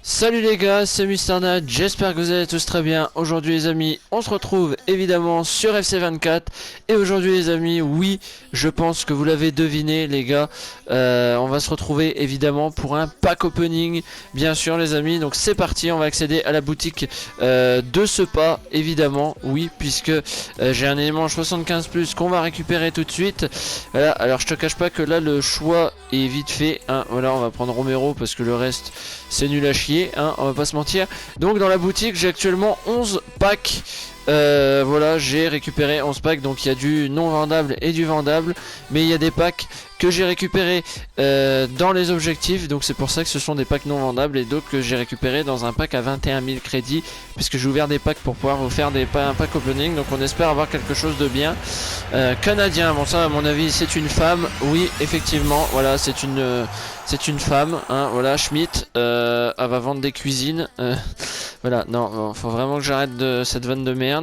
Salut les gars, c'est MrNat, j'espère que vous allez tous très bien. Aujourd'hui les amis, on se retrouve évidemment sur FC24. Et aujourd'hui les amis, oui, je pense que vous l'avez deviné les gars, on va se retrouver évidemment pour un pack opening, bien sûr les amis. Donc c'est parti, on va accéder à la boutique de ce pas, évidemment, oui, puisque j'ai un élément 75+ qu'on va récupérer tout de suite. Voilà, alors je te cache pas que là le choix est vite fait, hein. Voilà, on va prendre Romero parce que le reste c'est nul à chier, hein, on va pas se mentir. Donc dans la boutique j'ai actuellement 11 packs. Voilà, j'ai récupéré 11 packs, donc il y a du non vendable et du vendable, mais il y a des packs que j'ai récupéré dans les objectifs, donc c'est pour ça que ce sont des packs non vendables, et d'autres que j'ai récupéré dans un pack à 21 000 crédits, puisque j'ai ouvert des packs pour pouvoir vous faire un pack opening. Donc on espère avoir quelque chose de bien. Canadien, bon ça à mon avis c'est une femme, oui effectivement, voilà c'est une femme, hein, voilà. Schmidt, elle va vendre des cuisines, voilà, non, faut vraiment que j'arrête de cette vanne de merde.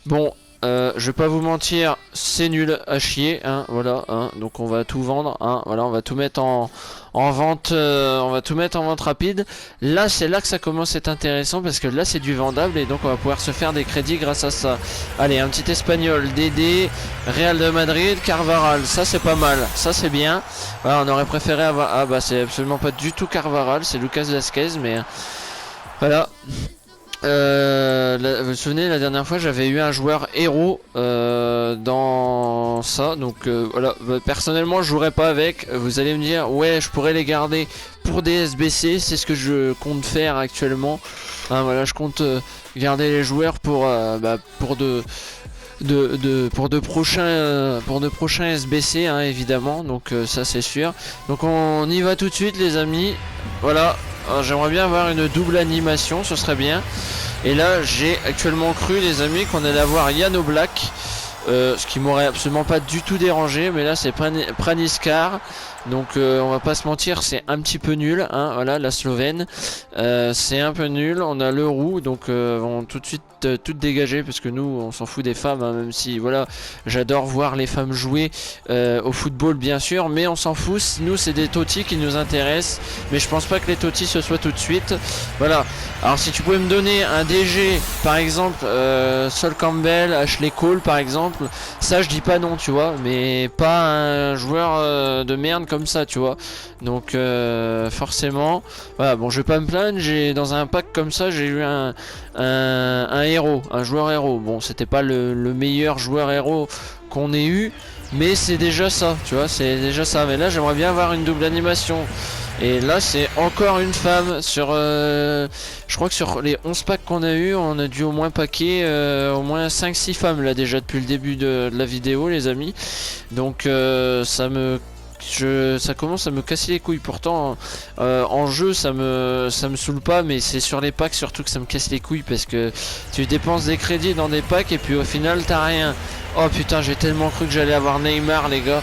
Bon, je vais pas vous mentir, c'est nul à chier, hein, voilà, hein, donc on va tout vendre, hein, voilà, on va tout mettre en vente, on va tout mettre en vente rapide. Là, c'est là que ça commence à être intéressant, parce que là, c'est du vendable, et donc on va pouvoir se faire des crédits grâce à ça. Allez, un petit espagnol, Dédé, Real de Madrid, Carvaral, ça c'est pas mal, ça c'est bien. Voilà, on aurait préféré avoir, ah bah c'est absolument pas du tout Carvaral, c'est Lucas Vázquez, mais voilà. Vous vous souvenez, la dernière fois j'avais eu un joueur héros dans ça, donc voilà, personnellement je jouerai pas avec. Vous allez me dire ouais, je pourrais les garder pour des SBC, c'est ce que je compte faire actuellement, hein, voilà, je compte garder les joueurs pour de prochains SBC, hein, évidemment, donc ça c'est sûr. Donc on y va tout de suite les amis, voilà. J'aimerais bien avoir une double animation, ce serait bien. Et là j'ai actuellement cru les amis qu'on allait avoir Jan Oblak, ce qui m'aurait absolument pas du tout dérangé, mais là c'est Praniskar. Donc on va pas se mentir, c'est un petit peu nul, hein, voilà, la Slovène, c'est un peu nul. On a le roux, donc on tout de suite tout dégager, parce que nous on s'en fout des femmes, hein, même si voilà, j'adore voir les femmes jouer au football bien sûr, mais on s'en fout. Nous c'est des totis qui nous intéressent, mais je pense pas que les totis ce soit tout de suite. Voilà, alors si tu pouvais me donner un DG par exemple, Sol Campbell, Ashley Cole par exemple, ça je dis pas non, tu vois, mais pas un joueur de merde comme ça, tu vois. Donc forcément voilà, bon je vais pas me plaindre, j'ai dans un pack comme ça j'ai eu un héros, un joueur héros. Bon c'était pas le meilleur joueur héros qu'on ait eu, mais c'est déjà ça, tu vois, c'est déjà ça. Mais là j'aimerais bien avoir une double animation, et là c'est encore une femme sur je crois que sur les 11 packs qu'on a eu, on a dû au moins paquer au moins 5-6 femmes là déjà depuis le début de la vidéo les amis. Donc ça commence à me casser les couilles. Pourtant en jeu ça me saoule pas, mais c'est sur les packs surtout que ça me casse les couilles, parce que tu dépenses des crédits dans des packs et puis au final t'as rien. Oh putain, j'ai tellement cru que j'allais avoir Neymar les gars,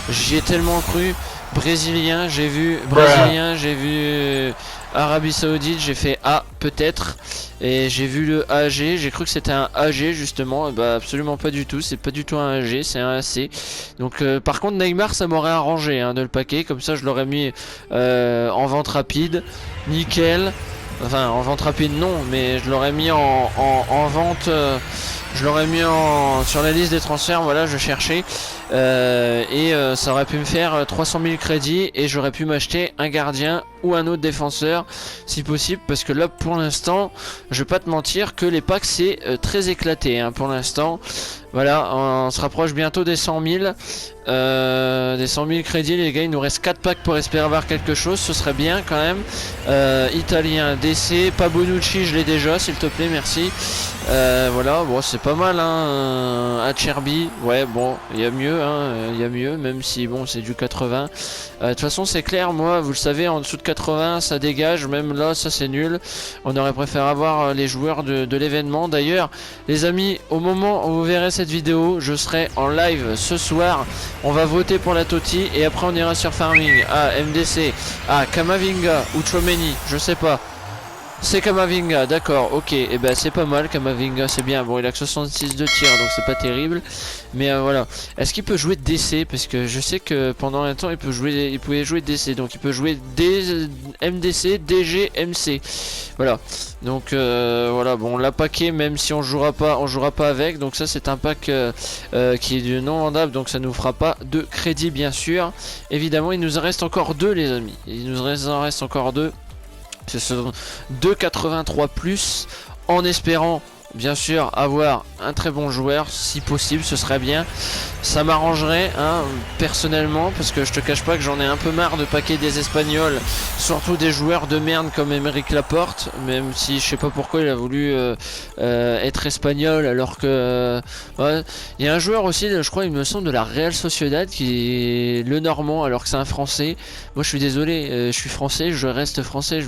j'y ai tellement cru. Brésilien, j'ai vu Arabie Saoudite, j'ai fait ah peut-être, et j'ai vu le AG, j'ai cru que c'était un AG justement, bah absolument pas du tout, c'est pas du tout un AG, c'est un AC. Donc par contre Neymar ça m'aurait arrangé, hein, de le paquer, comme ça je l'aurais mis en vente rapide, nickel. Enfin en vente rapide non, mais je l'aurais mis en vente, je l'aurais mis sur la liste des transferts, voilà, je cherchais, et ça aurait pu me faire 300 000 crédits, et j'aurais pu m'acheter un gardien ou un autre défenseur si possible, parce que là pour l'instant je vais pas te mentir que les packs c'est très éclaté, hein, pour l'instant. Voilà, on se rapproche bientôt des 100 000, des 100 000 crédits les gars. Il nous reste 4 packs pour espérer avoir quelque chose, ce serait bien quand même. Italien, DC, pas Bonucci, je l'ai déjà, s'il te plaît, merci. Voilà, bon c'est pas mal, hein. Acerbi, ouais bon, il y a mieux, hein, il y a mieux, même si bon c'est du 80. De toute façon c'est clair, moi vous le savez, en dessous de 80 ça dégage, même là ça c'est nul. On aurait préféré avoir les joueurs de l'événement. D'ailleurs les amis, au moment où vous verrez cette vidéo, je serai en live ce soir, on va voter pour la Toti, et après on ira sur Farming. Ah MDC, ah Kamavinga ou Chomeni, je sais pas. C'est Kamavinga, d'accord, ok, et ben c'est pas mal, Kamavinga c'est bien, bon il a que 66 de tir donc c'est pas terrible, mais voilà. Est-ce qu'il peut jouer DC? Parce que je sais que pendant un temps il pouvait jouer DC, donc il peut jouer MDC, DG, MC, voilà. Donc voilà, bon on l'a packé, même si on jouera pas avec, donc ça c'est un pack qui est du non vendable, donc ça nous fera pas de crédit bien sûr. Évidemment il nous en reste encore deux les amis, il nous en reste encore deux. Ce sont 2,83 plus, en espérant bien sûr avoir un très bon joueur, si possible ce serait bien. Ça m'arrangerait hein, personnellement, parce que je te cache pas que j'en ai un peu marre de paquer des Espagnols, surtout des joueurs de merde comme Aymeric Laporte, même si je sais pas pourquoi il a voulu être espagnol alors que ouais. Il y a un joueur aussi, je crois il me semble de la Real Sociedad qui est le Normand alors que c'est un français. Moi je suis désolé, je suis français, je reste français,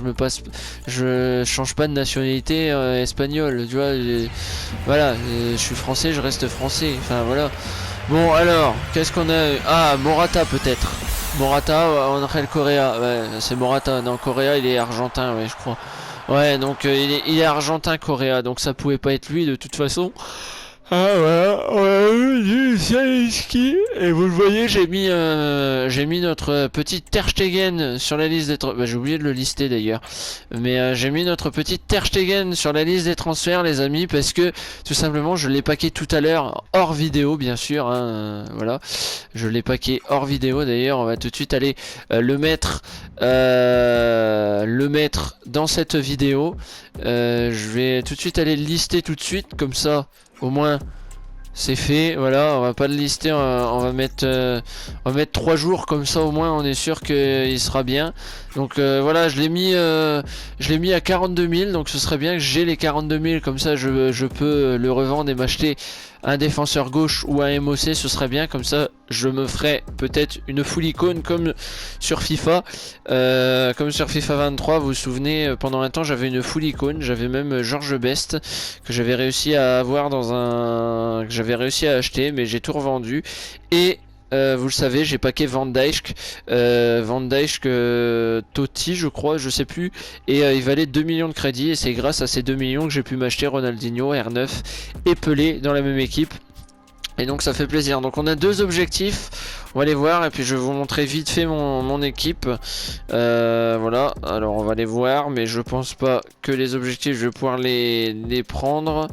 je change pas de nationalité espagnole, tu vois, voilà, je suis français, je reste français, enfin voilà. Bon alors, qu'est-ce qu'on a? Ah, Morata peut-être. Morata, Angel Correa, ouais, c'est Morata, non, Correa il est argentin, ouais, je crois. Ouais, donc il est argentin Correa, donc ça pouvait pas être lui de toute façon. Ah voilà, et vous le voyez, j'ai mis notre petit Ter Stegen sur la liste des j'ai oublié de le lister d'ailleurs, mais j'ai mis notre petit Ter Stegen sur la liste des transferts les amis, parce que tout simplement je l'ai packé tout à l'heure hors vidéo bien sûr, hein, voilà, je l'ai packé hors vidéo d'ailleurs, on va tout de suite aller le mettre dans cette vidéo, je vais tout de suite aller le lister tout de suite, comme ça au moins c'est fait, voilà, on va pas le lister, on va mettre 3 jours, comme ça au moins on est sûr qu'il sera bien. Donc voilà, je l'ai mis à 42 000, donc ce serait bien que j'ai les 42 000, comme ça je peux le revendre et m'acheter un défenseur gauche ou un MOC, ce serait bien, comme ça je me ferai peut-être une full icône comme sur FIFA. Comme sur FIFA 23, vous vous souvenez, pendant un temps j'avais une full icône, j'avais même George Best que j'avais réussi à avoir que j'avais réussi à acheter, mais j'ai tout revendu. Et vous le savez, j'ai packé Van Dijk, Totti je crois, je sais plus, et il valait 2 millions de crédits, et c'est grâce à ces 2 millions que j'ai pu m'acheter Ronaldinho, R9 et Pelé dans la même équipe. Et donc ça fait plaisir. Donc on a deux objectifs, on va les voir et puis je vais vous montrer vite fait mon équipe. Voilà, alors on va les voir, mais je pense pas que les objectifs je vais pouvoir les prendre.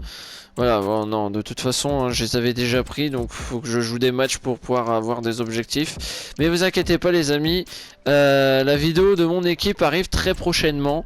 Voilà, bon, non, de toute façon, hein, je les avais déjà pris, donc faut que je joue des matchs pour pouvoir avoir des objectifs. Mais vous inquiétez pas les amis, la vidéo de mon équipe arrive très prochainement.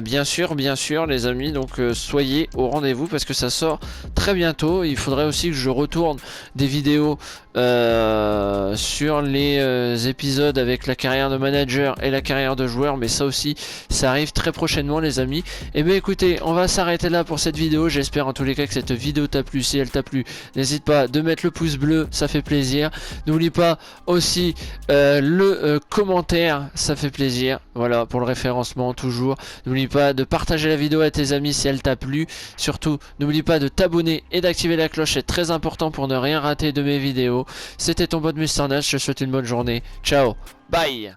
Bien sûr les amis, donc soyez au rendez-vous parce que ça sort très bientôt. Il faudrait aussi que je retourne des vidéos sur les épisodes avec la carrière de manager et la carrière de joueur, mais ça aussi ça arrive très prochainement les amis. Et bien écoutez, on va s'arrêter là pour cette vidéo. J'espère en tous les cas que cette vidéo t'a plu. Si elle t'a plu, n'hésite pas de mettre le pouce bleu, ça fait plaisir. N'oublie pas aussi le commentaire, ça fait plaisir, voilà, pour le référencement toujours. N'oublie pas de partager la vidéo à tes amis si elle t'a plu. Surtout, n'oublie pas de t'abonner et d'activer la cloche, c'est très important pour ne rien rater de mes vidéos. C'était ton pote Mr Nash, je te souhaite une bonne journée. Ciao, bye.